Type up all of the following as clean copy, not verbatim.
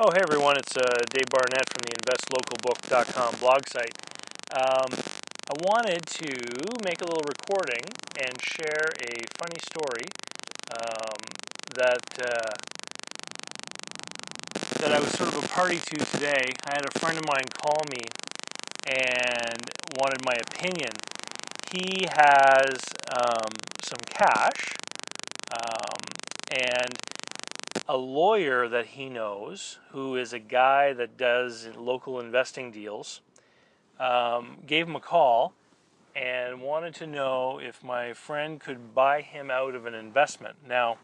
Oh, hey everyone, it's Dave Barnett from the investlocalbook.com blog site. I wanted to make a little recording and share a funny story that I was sort of a party to today. I had a friend of mine call me and wanted my opinion. He has some cash and a lawyer that he knows, who is a guy that does local investing deals, gave him a call and wanted to know if my friend could buy him out of an investment. Now,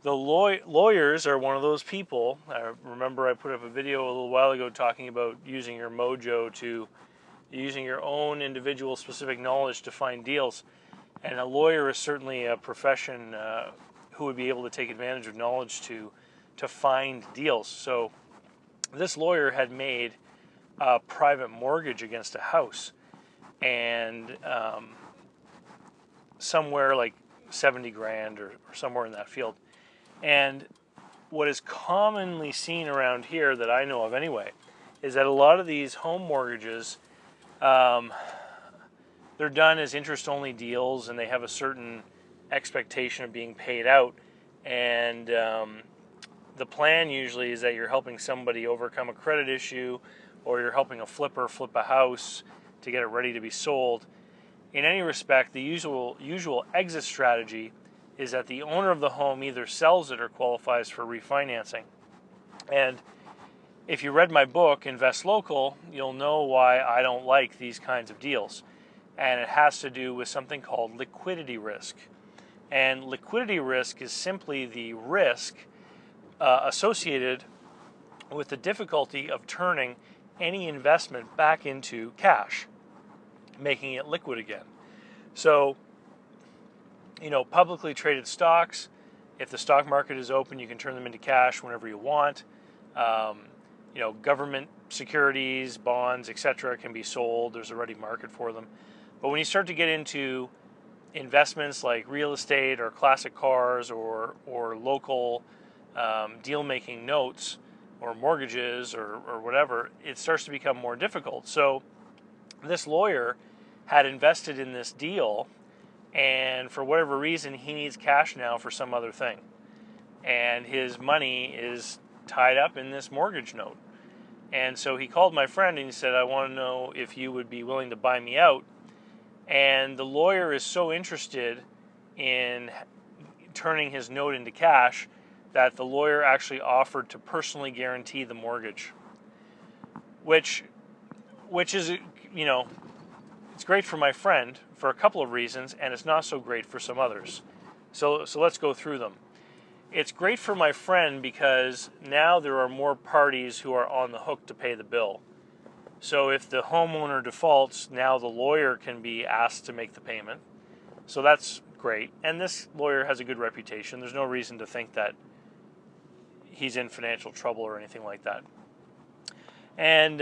the lawyers are one of those people. I remember I put up a video a little while ago talking about using your mojo using your own individual specific knowledge to find deals. And a lawyer is certainly a profession who would be able to take advantage of knowledge to find deals. So this lawyer had made a private mortgage against a house, and somewhere like 70 grand or somewhere in that field. And what is commonly seen around here that I know of anyway is that a lot of these home mortgages, they're done as interest-only deals, and they have a certain expectation of being paid out. And the plan usually is that you're helping somebody overcome a credit issue, or you're helping a flipper flip a house to get it ready to be sold. In any respect, the usual exit strategy is that the owner of the home either sells it or qualifies for refinancing. And if you read my book, Invest Local, you'll know why I don't like these kinds of deals. And it has to do with something called liquidity risk. And liquidity risk is simply the risk associated with the difficulty of turning any investment back into cash, making it liquid again. So, publicly traded stocks, if the stock market is open, you can turn them into cash whenever you want. Government securities, bonds, etc. can be sold. There's a ready market for them. But when you start to get into investments like real estate or classic cars or local deal-making notes or mortgages or whatever, it starts to become more difficult. So this lawyer had invested in this deal, and for whatever reason, he needs cash now for some other thing. And his money is tied up in this mortgage note. And so he called my friend and he said, I want to know if you would be willing to buy me out. And the lawyer is so interested in turning his note into cash that the lawyer actually offered to personally guarantee the mortgage, which is, it's great for my friend for a couple of reasons, and it's not so great for some others. So let's go through them. It's great for my friend because now there are more parties who are on the hook to pay the bill. So if the homeowner defaults, now the lawyer can be asked to make the payment. So that's great. And this lawyer has a good reputation. There's no reason to think that he's in financial trouble or anything like that. And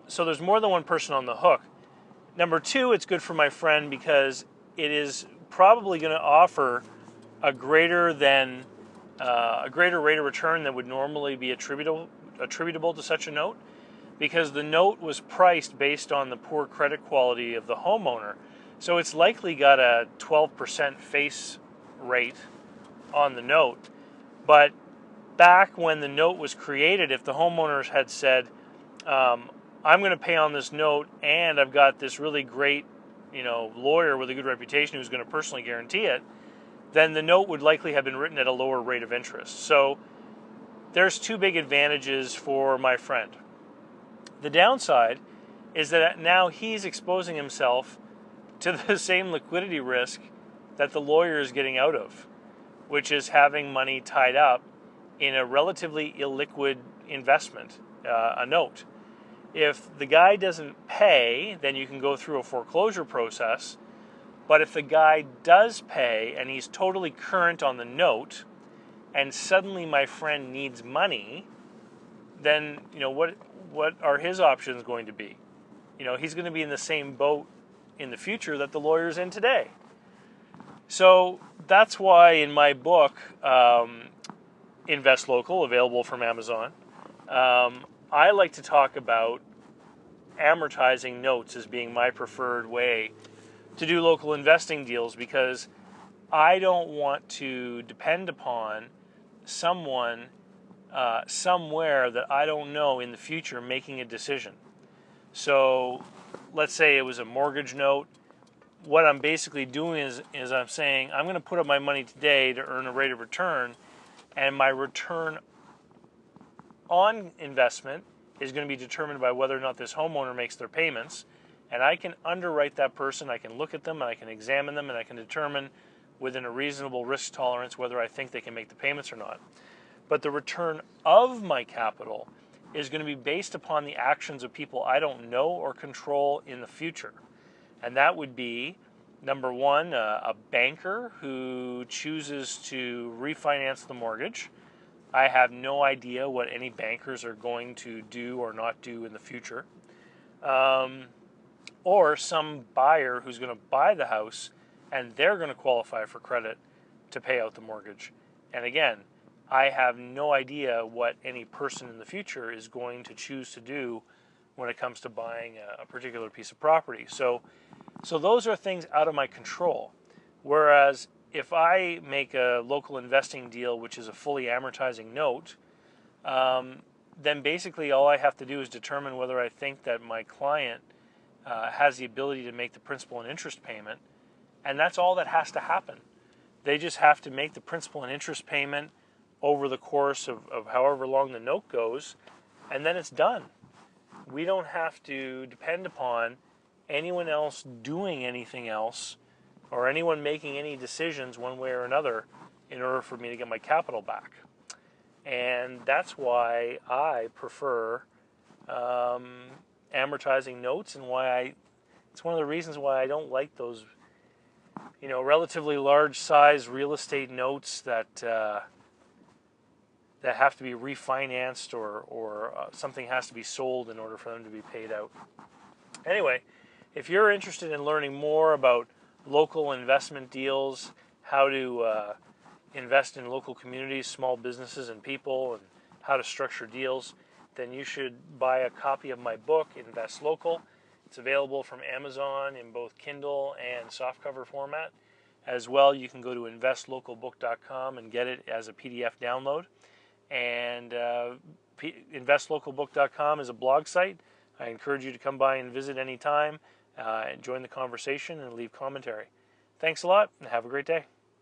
so there's more than one person on the hook. Number two, it's good for my friend because it is probably going to offer a greater rate of return than would normally be attributable to such a note, because the note was priced based on the poor credit quality of the homeowner. So it's likely got a 12% face rate on the note. But back when the note was created, if the homeowners had said, I'm going to pay on this note, and I've got this really great, lawyer with a good reputation who's going to personally guarantee it, then the note would likely have been written at a lower rate of interest. So there's two big advantages for my friend. The downside is that now he's exposing himself to the same liquidity risk that the lawyer is getting out of, which is having money tied up in a relatively illiquid investment, a note. If the guy doesn't pay, then you can go through a foreclosure process. But if the guy does pay and he's totally current on the note, and suddenly my friend needs money, then what are his options going to be? He's going to be in the same boat in the future that the lawyer's in today. So that's why in my book, Invest Local, available from Amazon. I like to talk about amortizing notes as being my preferred way to do local investing deals, because I don't want to depend upon someone somewhere that I don't know in the future making a decision. So let's say it was a mortgage note. What I'm basically doing is I'm saying I'm going to put up my money today to earn a rate of return, and my return on investment is going to be determined by whether or not this homeowner makes their payments. And I can underwrite that person, I can look at them, and I can examine them, and I can determine within a reasonable risk tolerance whether I think they can make the payments or not. But the return of my capital is going to be based upon the actions of people I don't know or control in the future. And that would be, number one, a banker who chooses to refinance the mortgage. I have no idea what any bankers are going to do or not do in the future. Or some buyer who's going to buy the house and they're going to qualify for credit to pay out the mortgage. And again, I have no idea what any person in the future is going to choose to do when it comes to buying a particular piece of property. So those are things out of my control. Whereas if I make a local investing deal, which is a fully amortizing note, then basically all I have to do is determine whether I think that my client has the ability to make the principal and interest payment, and that's all that has to happen. They just have to make the principal and interest payment over the course of however long the note goes, and then it's done. We don't have to depend upon anyone else doing anything else or anyone making any decisions one way or another in order for me to get my capital back. And that's why I prefer amortizing notes, and it's one of the reasons why I don't like those, relatively large size real estate notes that have to be refinanced or something has to be sold in order for them to be paid out. Anyway, if you're interested in learning more about local investment deals, how to invest in local communities, small businesses, and people, and how to structure deals, then you should buy a copy of my book, Invest Local. It's available from Amazon in both Kindle and softcover format. As well, you can go to investlocalbook.com and get it as a PDF download. And investlocalbook.com is a blog site. I encourage you to come by and visit anytime, and join the conversation and leave commentary. Thanks a lot, and have a great day.